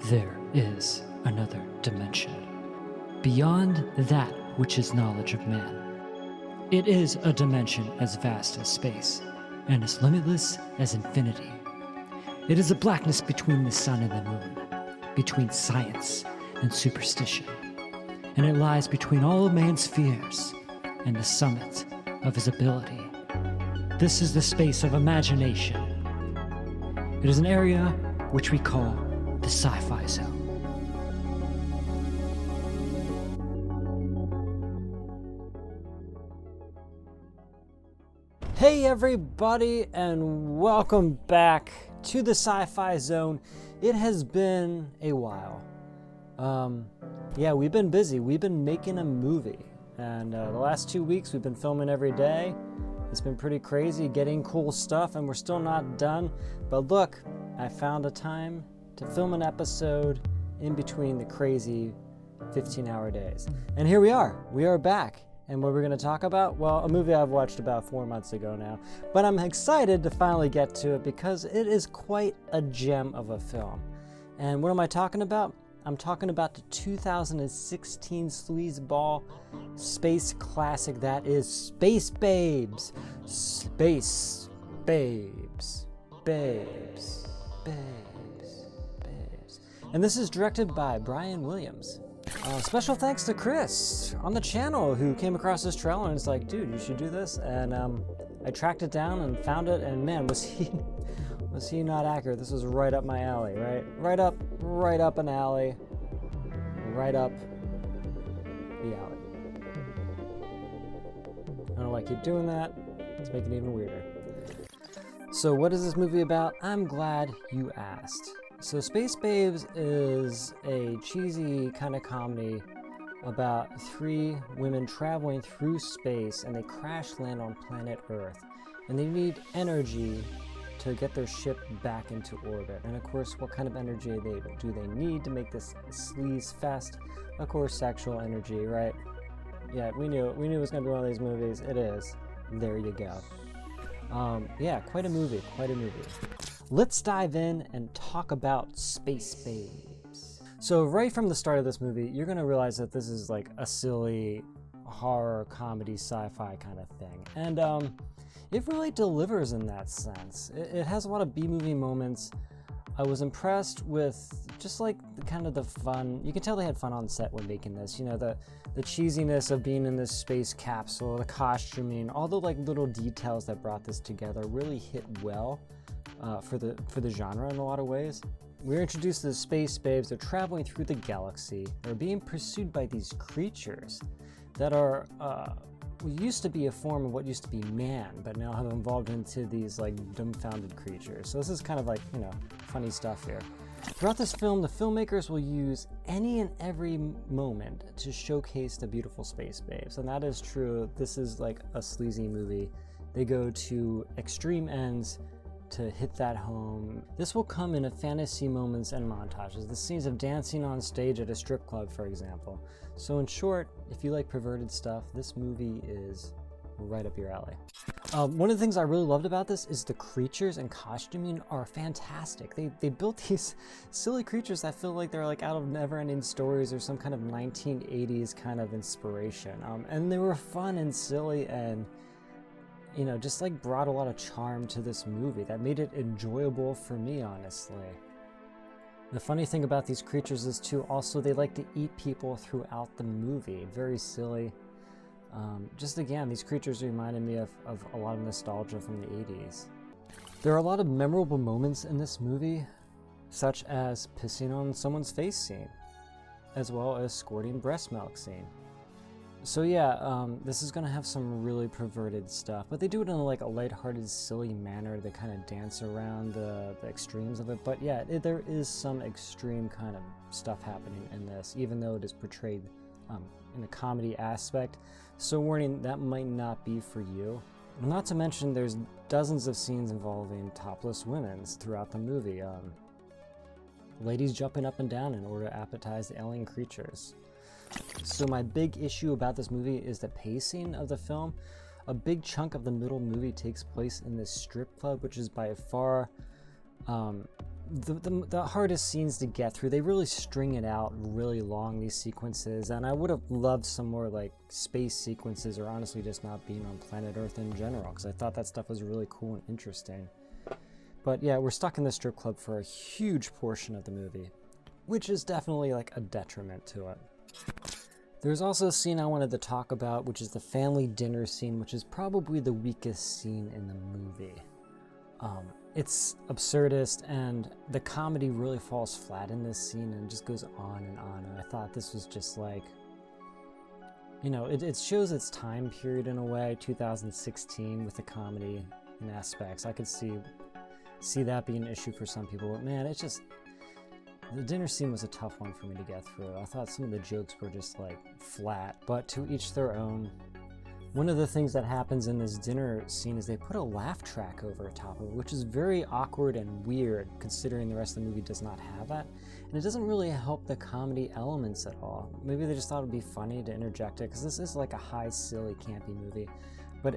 there is another dimension, beyond that which is knowledge of man. It is a dimension as vast as space, and as limitless as infinity. It is a blackness between the sun and the moon, between science and superstition, and it lies between all of man's fears and the summit of his ability. This is the space of imagination. It is an area which we call the Sci-fi Zone. Hey everybody, and welcome back to the Sci-fi Zone. It has been a while. Yeah, we've been busy. We've been making a movie, and the last 2 weeks we've been filming every day. It's been pretty crazy, getting cool stuff, and we're still not done. But look, I found a time to film an episode in between the crazy 15-hour days. And here we are. We are back. And what we're going to talk about? Well, a movie I've watched about 4 months ago now. But I'm excited to finally get to it because it is quite a gem of a film. And what am I talking about? I'm talking about the 2016 sleazeball space classic that is Space Babes. Space Babes. Babes. Babes. Babes. And this is directed by Brian Williams. Special thanks to Chris on the channel who came across this trailer and is like, dude, you should do this. And I tracked it down and found it, and man, was he not accurate. This was right up my alley, right? Right up an alley. Right up the alley. I don't like you doing that. Let's make it even weirder. So what is this movie about? I'm glad you asked. So Space Babes is a cheesy kind of comedy about 3 women traveling through space, and they crash land on planet Earth, and they need energy to get their ship back into orbit. And of course, what kind of energy do they need to make this sleaze fest? Of course, sexual energy, right? Yeah, we knew it was gonna be one of these movies. It is. There you go. Yeah, quite a movie. Let's dive in and talk about Space Babes. So right from the start of this movie, you're gonna realize that this is like a silly horror, comedy, sci-fi kind of thing. And it really delivers in that sense. It has a lot of B-movie moments. I was impressed with just like kind of the fun. You can tell they had fun on set when making this. You know, the cheesiness of being in this space capsule, the costuming, all the like little details that brought this together really hit well. For the genre in a lot of ways. We're introduced to the Space Babes. They're traveling through the galaxy. They're being pursued by these creatures that are used to be a form of what used to be man, but now have evolved into these like dumbfounded creatures. So this is kind of like, you know, funny stuff here. Throughout this film, the filmmakers will use any and every moment to showcase the beautiful Space Babes, and that is true. This is like a sleazy movie. They go to extreme ends to hit that home. This will come in fantasy moments and montages, the scenes of dancing on stage at a strip club, for example. So in short, if you like perverted stuff, this movie is right up your alley. One of the things I really loved about this is the creatures and costuming are fantastic. They built these silly creatures that feel like they're like out of never-ending stories or some kind of 1980s kind of inspiration. And they were fun and silly and, you know, just like brought a lot of charm to this movie that made it enjoyable for me, honestly. The funny thing about these creatures is too, also they like to eat people throughout the movie. Very silly. Just again, these creatures reminded me of a lot of nostalgia from the 80s. There are a lot of memorable moments in this movie, such as pissing on someone's face scene, as well as squirting breast milk scene. So yeah, this is gonna have some really perverted stuff, but they do it in like a lighthearted, silly manner. They kind of dance around the extremes of it. But yeah, there is some extreme kind of stuff happening in this, even though it is portrayed in a comedy aspect. So warning, that might not be for you. Not to mention, there's dozens of scenes involving topless women throughout the movie. Ladies jumping up and down in order to appetize the alien creatures. So my big issue about this movie is the pacing of the film. A big chunk of the middle movie takes place in this strip club, which is by far the hardest scenes to get through. They really string it out really long, these sequences, and I would have loved some more like space sequences, or honestly just not being on planet Earth in general, because I thought that stuff was really cool and interesting. But yeah, we're stuck in the strip club for a huge portion of the movie, which is definitely like a detriment to it. There's also a scene I wanted to talk about, which is the family dinner scene, which is probably the weakest scene in the movie. It's absurdist, and the comedy really falls flat in this scene and just goes on and on. And I thought this was just like, you know, it shows its time period in a way, 2016, with the comedy and aspects. I could see that being an issue for some people, but man, it's just, the dinner scene was a tough one for me to get through. I thought some of the jokes were just like flat, but to each their own. One of the things that happens in this dinner scene is they put a laugh track over the top of it, which is very awkward and weird considering the rest of the movie does not have that. And it doesn't really help the comedy elements at all. Maybe they just thought it would be funny to interject it, because this is like a high, silly, campy movie. But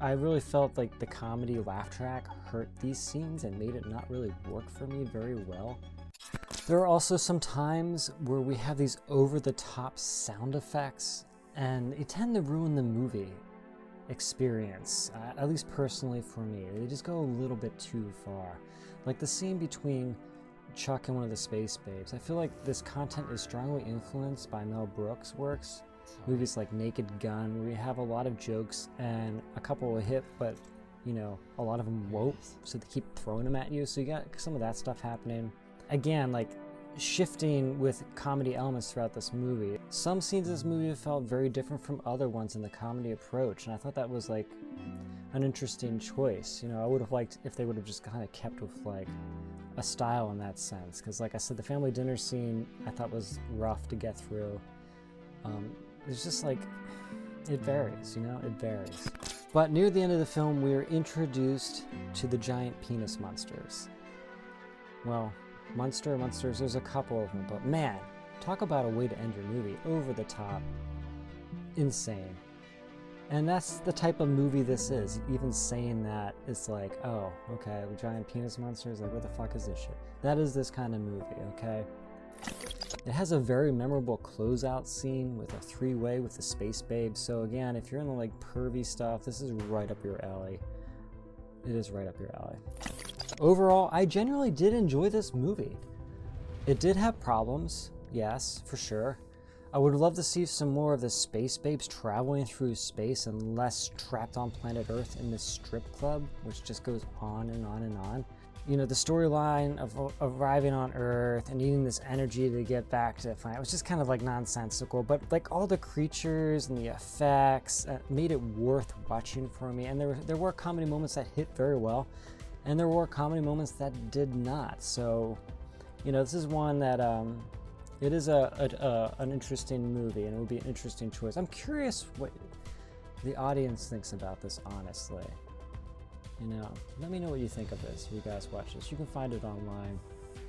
I really felt like the comedy laugh track hurt these scenes and made it not really work for me very well. There are also some times where we have these over-the-top sound effects, and they tend to ruin the movie experience, at least personally for me. They just go a little bit too far. Like the scene between Chuck and one of the space babes. I feel like this content is strongly influenced by Mel Brooks' works. Movies like Naked Gun, where you have a lot of jokes and a couple will hit, but you know, a lot of them won't, so they keep throwing them at you. So you got some of that stuff happening. Again, like shifting with comedy elements throughout this movie. Some scenes of this movie felt very different from other ones in the comedy approach, and I thought that was like an interesting choice. You know, I would have liked if they would have just kind of kept with like a style in that sense, because like I said, the family dinner scene I thought was rough to get through. It's just like, it varies, you know, it varies. But near the end of the film, we are introduced to the giant penis monsters. Well, monsters, there's a couple of them, but man, talk about a way to end your movie. Over the top, insane. And that's the type of movie this is. Even saying that, it's like, oh, okay, the giant penis monsters, like what the fuck is this shit? That is this kind of movie, okay? It has a very memorable closeout scene with a three-way with the space babe. So again, if you're into like pervy stuff, this is right up your alley. It is right up your alley. Overall, I genuinely did enjoy this movie. It did have problems, yes, for sure. I would love to see some more of the space babes traveling through space and less trapped on planet Earth in this strip club, which just goes on and on and on. You know, the storyline of arriving on Earth and needing this energy to get back to the planet was just kind of like nonsensical, but like all the creatures and the effects made it worth watching for me. And there were comedy moments that hit very well, and there were comedy moments that did not. So, you know, this is one that it is an interesting movie, and it would be an interesting choice. I'm curious what the audience thinks about this, honestly. You know, let me know what you think of this if you guys watch this. You can find it online.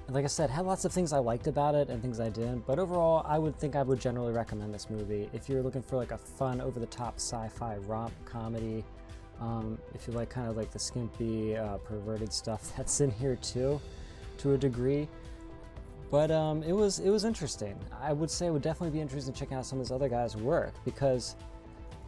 And like I said, had lots of things I liked about it and things I didn't, but overall, I would generally recommend this movie. If you're looking for like a fun, over-the-top sci-fi romp comedy, if you like kind of like the skimpy, perverted stuff that's in here too, to a degree. But it was interesting. I would say it would definitely be interesting checking out some of this other guys' work, because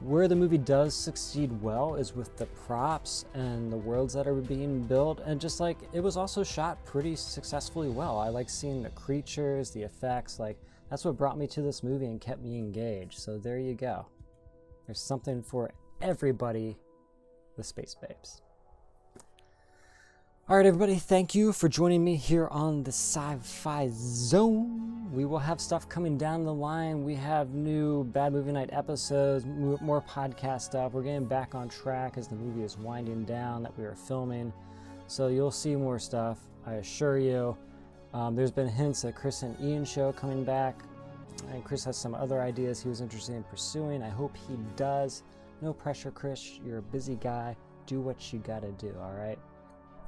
where the movie does succeed well is with the props and the worlds that are being built, and just like it was also shot pretty successfully well. I like seeing the creatures, the effects, like that's what brought me to this movie and kept me engaged. So there you go. There's something for everybody with Space Babes. Alright everybody, thank you for joining me here on the Sci-Fi Zone. We will have stuff coming down the line. We have new Bad Movie Night episodes, more podcast stuff. We're getting back on track as the movie is winding down that we are filming. So you'll see more stuff, I assure you. There's been hints at Chris and Ian show coming back. And Chris has some other ideas he was interested in pursuing. I hope he does. No pressure, Chris. You're a busy guy. Do what you gotta do, alright?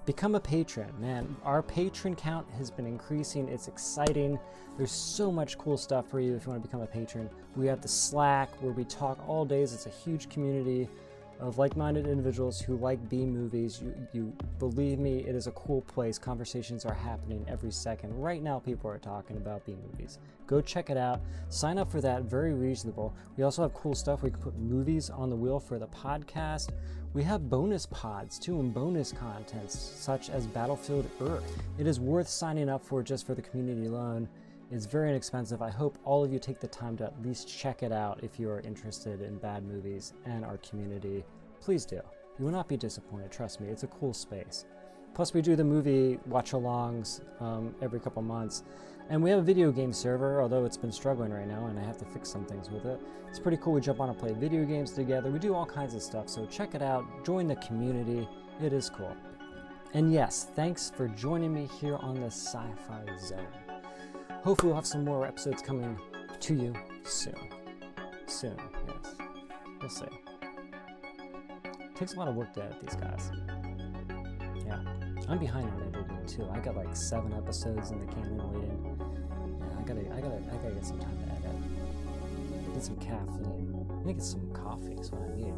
Become a patron, man. Our patron count has been increasing. It's exciting. There's so much cool stuff for you if you want to become a patron. We have the Slack where we talk all days. It's a huge community of like-minded individuals who like B movies. You believe me, it is a cool place. Conversations are happening every second. Right now, people are talking about B movies. Go check it out. Sign up for that. Very reasonable. We also have cool stuff. We can put movies on the wheel for the podcast. We have bonus pods too, and bonus contents such as Battlefield Earth. It is worth signing up for just for the community alone. It's very inexpensive. I hope all of you take the time to at least check it out if you are interested in bad movies and our community. Please do. You will not be disappointed, trust me. It's a cool space. Plus we do the movie watch-alongs every couple months. And we have a video game server, although it's been struggling right now and I have to fix some things with it. It's pretty cool. We jump on and play video games together. We do all kinds of stuff, so check it out. Join the community. It is cool. And yes, thanks for joining me here on the Sci-Fi Zone. Hopefully we'll have some more episodes coming to you soon. Soon, yes. We'll see. It takes a lot of work to edit these guys. Yeah. I'm behind on editing too. I got like 7 episodes in the canon waiting. Yeah, I gotta get some time to edit. Get some caffeine. I need to get some coffee is what I need.